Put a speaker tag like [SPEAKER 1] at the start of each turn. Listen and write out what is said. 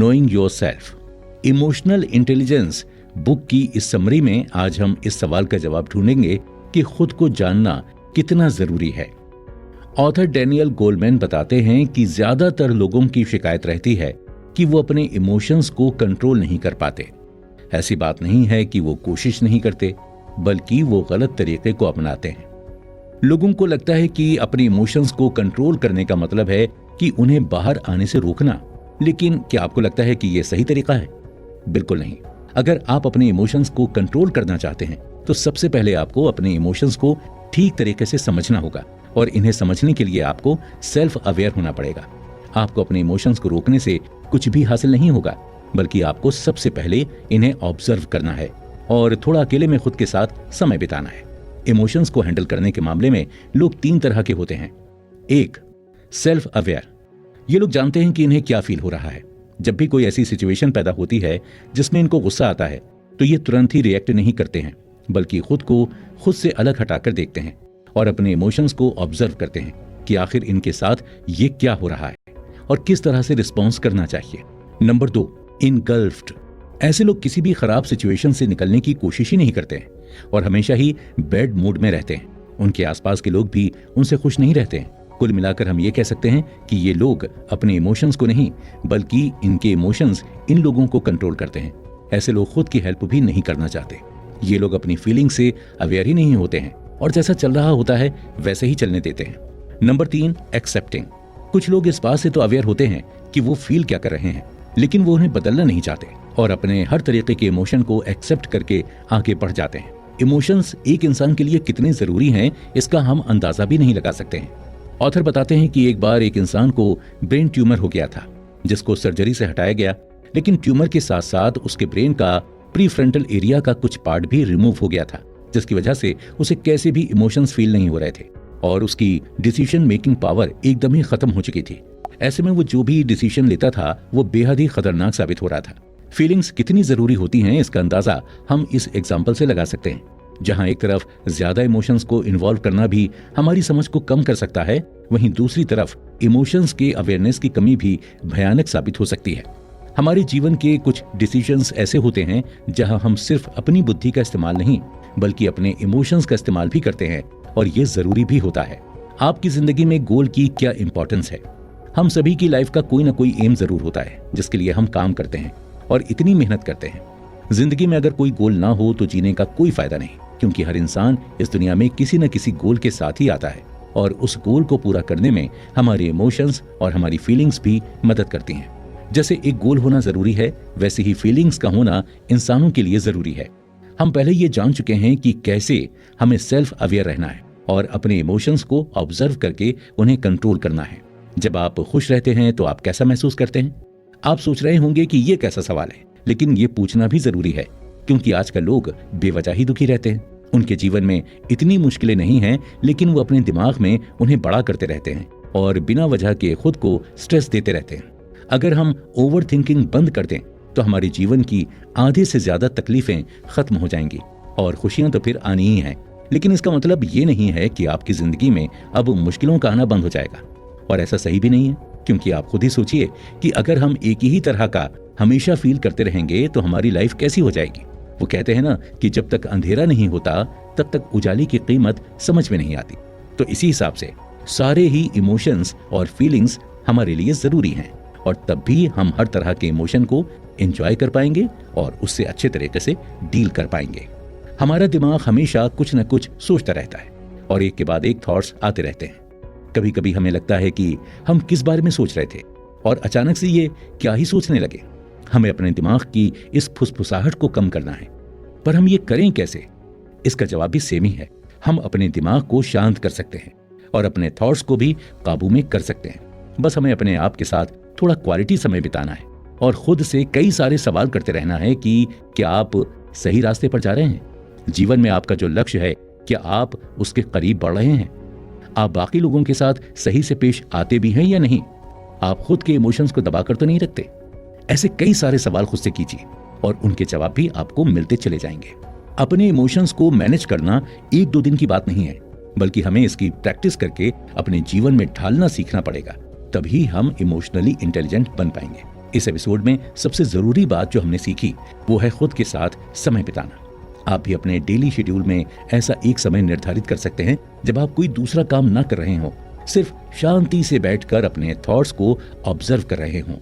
[SPEAKER 1] Knowing yourself. Emotional intelligence book की इस summary में आज हम इस सवाल का जवाब ढूंढेंगे कि खुद को जानना कितना जरूरी है। ऑथर डैनियल गोलमैन बताते हैं कि ज्यादातर लोगों की शिकायत रहती है कि वो अपने इमोशंस को कंट्रोल नहीं कर पाते। ऐसी बात नहीं है कि वो कोशिश नहीं करते, बल्कि वो गलत तरीके को अपनाते हैं। लोगों को लगता है कि अपने इमोशंस को कंट्रोल करने का मतलब है कि उन्हें बाहर आने से रोकना, लेकिन क्या आपको लगता है कि यह सही तरीका है? बिल्कुल नहीं। अगर आप अपने इमोशंस को कंट्रोल करना चाहते हैं तो सबसे पहले आपको अपने इमोशंस को ठीक तरीके से समझना होगा, और इन्हें समझने के लिए आपको सेल्फ अवेयर होना पड़ेगा। आपको अपने इमोशंस को रोकने से कुछ भी हासिल नहीं होगा, बल्कि आपको सबसे पहले इन्हें ऑब्जर्व करना है और थोड़ा अकेले में खुद के साथ समय बिताना है। इमोशंस को हैंडल करने के मामले में लोग 3 तरह के होते हैं। 1, सेल्फ अवेयर। ये लोग जानते हैं कि इन्हें क्या फील हो रहा है। जब भी कोई ऐसी सिचुएशन पैदा होती है जिसमें इनको गुस्सा आता है तो ये तुरंत ही रिएक्ट नहीं करते हैं, बल्कि खुद को खुद से अलग हटाकर देखते हैं और अपने इमोशंस को ऑब्जर्व करते हैं कि आखिर इनके साथ ये क्या हो रहा है और किस तरह से रिस्पॉन्स करना चाहिए। नंबर 2, इनगल्फ्ड। ऐसे लोग किसी भी खराब सिचुएशन से निकलने की कोशिश ही नहीं करते हैं और हमेशा ही बैड मूड में रहते हैं। उनके आसपास के लोग भी उनसे खुश नहीं रहते हैं। कुल मिलाकर हम ये कह सकते हैं कि ये लोग अपने इमोशंस को नहीं, बल्कि इनके इमोशंस इन लोगों को कंट्रोल करते हैं। ऐसे लोग खुद की हेल्प भी नहीं करना चाहते। ये लोग अपनी फीलिंग से अवेयर ही नहीं होते हैं और जैसा चल रहा होता है वैसे ही चलने देते हैं। Number 3, accepting. कुछ लोग इस बात से तो अवेयर होते हैं कि वो फील क्या कर रहे हैं, लेकिन वो उन्हें बदलना नहीं चाहते और अपने हर तरीके के इमोशन को एक्सेप्ट करके आगे बढ़ जाते हैं। इमोशंस एक इंसान के लिए कितने जरूरी हैं, इसका हम अंदाजा भी नहीं लगा सकते हैं। ऑथर बताते हैं कि एक बार एक इंसान को ब्रेन ट्यूमर हो गया था, जिसको सर्जरी से हटाया गया, लेकिन ट्यूमर के साथ साथ उसके ब्रेन का प्रीफ्रंटल एरिया का कुछ पार्ट भी रिमूव हो गया था, जिसकी वजह से उसे कैसे भी इमोशंस फील नहीं हो रहे थे और उसकी डिसीजन मेकिंग पावर एकदम ही खत्म हो चुकी थी। ऐसे में वो जो भी डिसीजन लेता था वो बेहद ही खतरनाक साबित हो रहा था। फीलिंग्स कितनी जरूरी होती हैं, इसका अंदाजा हम इस एग्जाम्पल से लगा सकते हैं। जहां एक तरफ ज्यादा इमोशंस को इन्वॉल्व करना भी हमारी समझ को कम कर सकता है, वहीं दूसरी तरफ इमोशंस के अवेयरनेस की कमी भी भयानक साबित हो सकती है। हमारे जीवन के कुछ डिसीजंस ऐसे होते हैं जहां हम सिर्फ अपनी बुद्धि का इस्तेमाल नहीं, बल्कि अपने इमोशंस का इस्तेमाल भी करते हैं, और ये जरूरी भी होता है। आपकी जिंदगी में गोल की क्या इंपॉर्टेंस है? हम सभी की लाइफ का कोई ना कोई एम जरूर होता है जिसके लिए हम काम करते हैं और इतनी मेहनत करते हैं। जिंदगी में अगर कोई गोल ना हो तो जीने का कोई फायदा नहीं, क्योंकि हर इंसान इस दुनिया में किसी न किसी गोल के साथ ही आता है और उस गोल को पूरा करने में हमारे इमोशंस और हमारी फीलिंग्स भी मदद करती हैं। जैसे एक गोल होना जरूरी है, वैसे ही फीलिंग्स का होना इंसानों के लिए जरूरी है। हम पहले ये जान चुके हैं कि कैसे हमें सेल्फ अवेयर रहना है और अपने इमोशंस को ऑब्जर्व करके उन्हें कंट्रोल करना है। जब आप खुश रहते हैं तो आप कैसा महसूस करते हैं? आप सोच रहे होंगे कि ये कैसा सवाल है, लेकिन ये पूछना भी जरूरी है, क्योंकि आजकल लोग बेवजह ही दुखी रहते हैं। उनके जीवन में इतनी मुश्किलें नहीं हैं, लेकिन वो अपने दिमाग में उन्हें बड़ा करते रहते हैं और बिना वजह के खुद को स्ट्रेस देते रहते हैं। अगर हम ओवर थिंकिंग बंद कर दें तो हमारे जीवन की आधे से ज्यादा तकलीफें खत्म हो जाएंगी और खुशियां तो फिर आनी ही हैं। लेकिन इसका मतलब ये नहीं है कि आपकी जिंदगी में अब मुश्किलों का आना बंद हो जाएगा, और ऐसा सही भी नहीं है, क्योंकि आप खुद ही सोचिए कि अगर हम एक ही तरह का हमेशा फील करते रहेंगे तो हमारी लाइफ कैसी हो जाएगी। वो कहते हैं ना कि जब तक अंधेरा नहीं होता तब तक उजाले की कीमत समझ में नहीं आती। तो इसी हिसाब से सारे ही इमोशंस और फीलिंग्स हमारे लिए जरूरी हैं, और तब भी हम हर तरह के इमोशन को एंजॉय कर पाएंगे और उससे अच्छे तरीके से डील कर पाएंगे। हमारा दिमाग हमेशा कुछ न कुछ सोचता रहता है और एक के बाद एक थॉट्स आते रहते हैं। कभी कभी हमें लगता है कि हम किस बारे में सोच रहे थे और अचानक से ये क्या ही सोचने लगे। हमें अपने दिमाग की इस फुसफुसाहट को कम करना है, पर हम ये करें कैसे? इसका जवाब भी सेम ही है। हम अपने दिमाग को शांत कर सकते हैं और अपने थॉट्स को भी काबू में कर सकते हैं। बस हमें अपने आप के साथ थोड़ा क्वालिटी समय बिताना है और खुद से कई सारे सवाल करते रहना है कि क्या आप सही रास्ते पर जा रहे हैं? जीवन में आपका जो लक्ष्य है, क्या आप उसके करीब बढ़ रहे हैं? आप बाकी लोगों के साथ सही से पेश आते भी हैं या नहीं? आप खुद के इमोशंस को दबाकर तो नहीं रखते? ऐसे कई सारे सवाल खुद से कीजिए और उनके जवाब भी आपको मिलते चले जाएंगे। अपने इमोशंस को मैनेज करना 1-2 दिन की बात नहीं है, बल्कि हमें इसकी प्रैक्टिस करके अपने जीवन में ढालना सीखना पड़ेगा। तभी हम इमोशनली इंटेलिजेंट बन पाएंगे। इस एपिसोड में सबसे जरूरी बात जो हमने सीखी वो है खुद के साथ समय बिताना। आप भी अपने डेली शेड्यूल में ऐसा एक समय निर्धारित कर सकते हैं जब आप कोई दूसरा काम ना कर रहे हो, सिर्फ शांति से बैठकर अपने थॉट्स को ऑब्जर्व कर रहे हों।